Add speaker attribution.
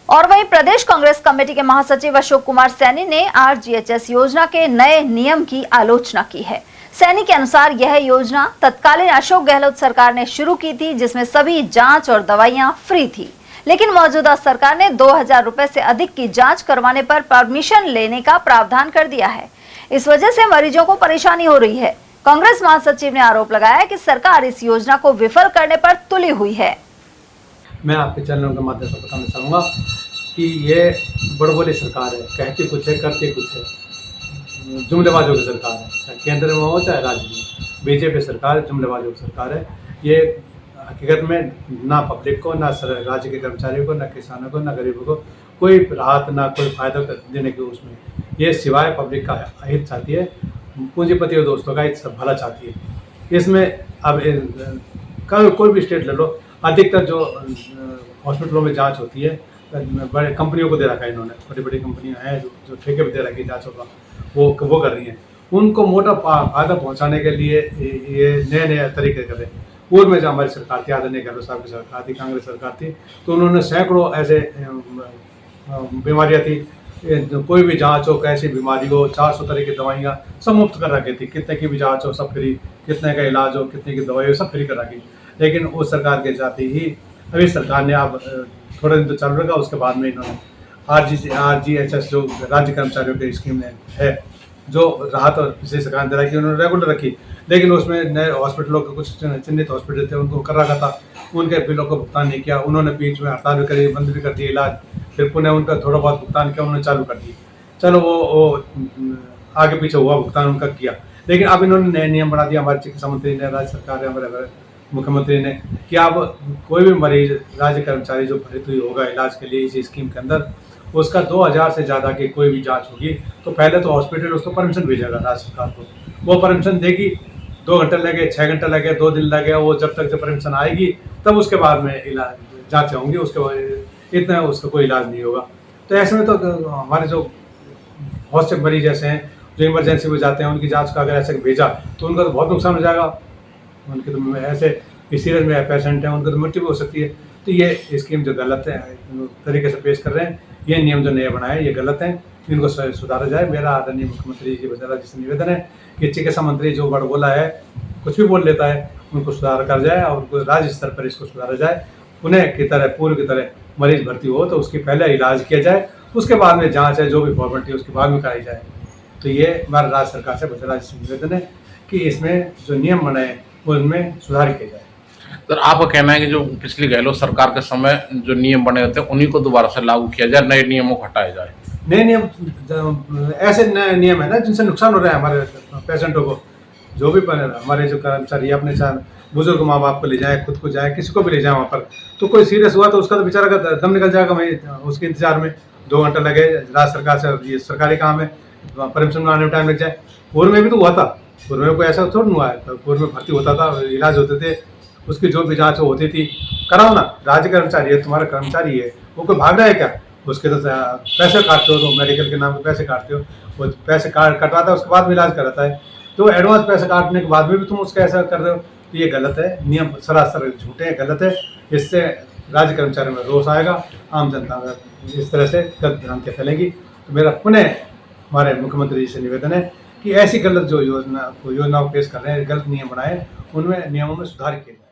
Speaker 1: और वहीं प्रदेश कांग्रेस कमेटी के महासचिव अशोक कुमार सैनी ने आरजीएचएस योजना के नए नियम की आलोचना की है। सैनी के अनुसार यह योजना तत्कालीन अशोक गहलोत सरकार ने शुरू की थी, जिसमें सभी जांच और दवाइयां फ्री थी, लेकिन मौजूदा सरकार ने 2000 रुपए से अधिक की जांच करवाने पर परमिशन लेने का प्रावधान कर दिया है। इस वजह से मरीजों को परेशानी हो रही है। कांग्रेस महासचिव ने आरोप लगाया कि सरकार इस योजना को विफल करने पर तुली हुई है।
Speaker 2: मैं आपके चैनलों के माध्यम से बताना चाहूँगा कि ये बड़बोली सरकार है, कहती कुछ है करती कुछ है, जुमलेबाजों की सरकार है, चाहे केंद्र में हो चाहे राज्य में। बीजेपी सरकार जुमलेबाजों की सरकार है। ये हकीकत में ना पब्लिक को, ना राज्य के कर्मचारियों को, ना किसानों को, ना गरीबों को कोई राहत, ना कोई फायदा देने के उसमें ये सिवाय पब्लिक का हित चाहती है, पूंजीपति और दोस्तों का हित भला चाहती है। इसमें अब कोई भी स्टेट ले लो, अधिकतर जो हॉस्पिटलों में जांच होती है बड़े कंपनियों को दे रखा है इन्होंने। बड़ी बड़ी कंपनियां हैं जो ठेके पे दे रखी है जांचों का, वो कर रही हैं। उनको मोटा फायदा पहुंचाने के लिए ये नए नए तरीके कर रहे हैं। पूर्व में जो हमारी सरकार थी, आदरणीय गहलोत साहब की सरकार थी, कांग्रेस सरकार थी, तो उन्होंने सैकड़ों ऐसे बीमारियाँ थी, कोई भी जांच हो, कैसी बीमारी हो, 400 तरह की दवाइयाँ सब मुफ्त कर रखी थी। कितने की भी जांच हो सब फ्री, कितने का इलाज हो, कितने की दवाई हो सब फ्री कर रखी। लेकिन उस सरकार के जाते ही अभी सरकार ने अब थोड़े दिन तो चल रहा, उसके बाद में इन्होंने आरजीएचएस जो राज्य कर्मचारियों की स्कीम है, जो राहत और पिछली सरकार ने रखी, उन्होंने रेगुलर रखी। लेकिन उसमें नए हॉस्पिटलों के कुछ चिन्हित हॉस्पिटल थे, उनको कर रखा था, उनके बिलों को भुगतान नहीं किया। उन्होंने बीच में हड़ताल भी करी, बंद भी कर दिया इलाज, फिर पुनः उनका थोड़ा बहुत भुगतान किया, उन्होंने चालू कर दी। चलो वो आगे पीछे हुआ, भुगतान उनका किया। लेकिन अब इन्होंने नए नियम बना दिया, हमारे चिकित्सा मंत्री ने, राज्य सरकार ने, हमारे मुख्यमंत्री ने, कि अब कोई भी मरीज, राज्य कर्मचारी जो भर्ती हुई होगा इलाज के लिए इस स्कीम के अंदर, उसका 2000 से ज़्यादा की कोई भी जांच होगी तो पहले तो हॉस्पिटल उसको परमिशन भेजेगा राज्य सरकार को। वो परमिशन देगी, 2 घंटे लगे, 6 घंटे लगे, 2 दिन लगे, वो जब तक जब परमिशन आएगी तब उसके बाद में इलाज जाँचें होंगी, उसके बाद इतना उसका कोई इलाज नहीं होगा। तो ऐसे में तो हमारे जो बहुत से मरीज ऐसे हैं जो इमरजेंसी में जाते हैं, उनकी जाँच का अगर ऐसे भेजा तो उनका तो बहुत नुकसान हो जाएगा। उनके तो ऐसे सीरियस में पेशेंट हैं, उनको तो मृत्यु भी हो सकती है। तो ये स्कीम जो गलत है तरीके से पेश कर रहे हैं, ये नियम जो नए बनाए ये गलत हैं, इनको सुधारा जाए। मेरा आदरणीय मुख्यमंत्री जी वगैरह जी से निवेदन है कि चिकित्सा मंत्री जो बड़बोला है, कुछ भी बोल लेता है, उनको सुधार कर जाए और उनको राज्य स्तर पर इसको सुधारा जाए। उन्हें की तरह पूर्व की तरह मरीज भर्ती हो तो उसकी पहले इलाज किया जाए, उसके बाद में जाँच है जो भी फॉर्मेलिटी है उसके बाद में कराई जाए। तो ये हमारा राज्य सरकार से वगैरह जी से निवेदन है कि इसमें जो नियम बनाए उनमें सुधार किया जाए।
Speaker 3: सर, आपका कहना है कि जो पिछली गहलोत सरकार के समय जो नियम बने होते हैं उन्हीं को दोबारा से लागू किया जाए, नए नियमों को हटाया जाए?
Speaker 2: नए नियम ऐसे नए नियम है ना जिनसे नुकसान हो रहा है हमारे पेशेंटों को। जो भी हमारे जो कर्मचारी अपने साथ बुजुर्ग माँ बाप को ले जाए, खुद को जाए, किसी को भी ले जाए वहाँ पर, तो कोई सीरियस हुआ तो उसका तो बेचारा का दम निकल जाएगा। मैं उसके इंतजार में 2 घंटे लगे, राज्य सरकार से ये सरकारी काम है, परमिशन बनाने में टाइम लग जाए। पूर्व में भी तो हुआ था, पूर्व में कोई ऐसा थोड़ा हुआ है। पूर्व में भर्ती होता था, इलाज होते थे, उसकी जो भी जाँच होती थी, कराओ ना। राज्य कर्मचारी है, तुम्हारा कर्मचारी है, वो कोई भाग रहा है क्या? उसके तो पैसे काटते हो, तो मेडिकल के नाम पे पैसे काटते हो, वो पैसे कटवाता है, उसके बाद में इलाज कराता है। तो एडवांस पैसे काटने के बाद में भी तुम उसका ऐसा कर रहे हो, तो ये गलत है। नियम सरासर झूठे हैं, गलत है। इससे राज्य कर्मचारियों में रोष आएगा, आम जनता में इस तरह से गलत भ्रांतियाँ फैलेंगी। तो मेरा पुनः हमारे मुख्यमंत्री जी से निवेदन है कि ऐसी गलत जो योजनाओं पेश कर रहे हैं, गलत नियम बनाए, उनमें नियमों में सुधार किया जाए।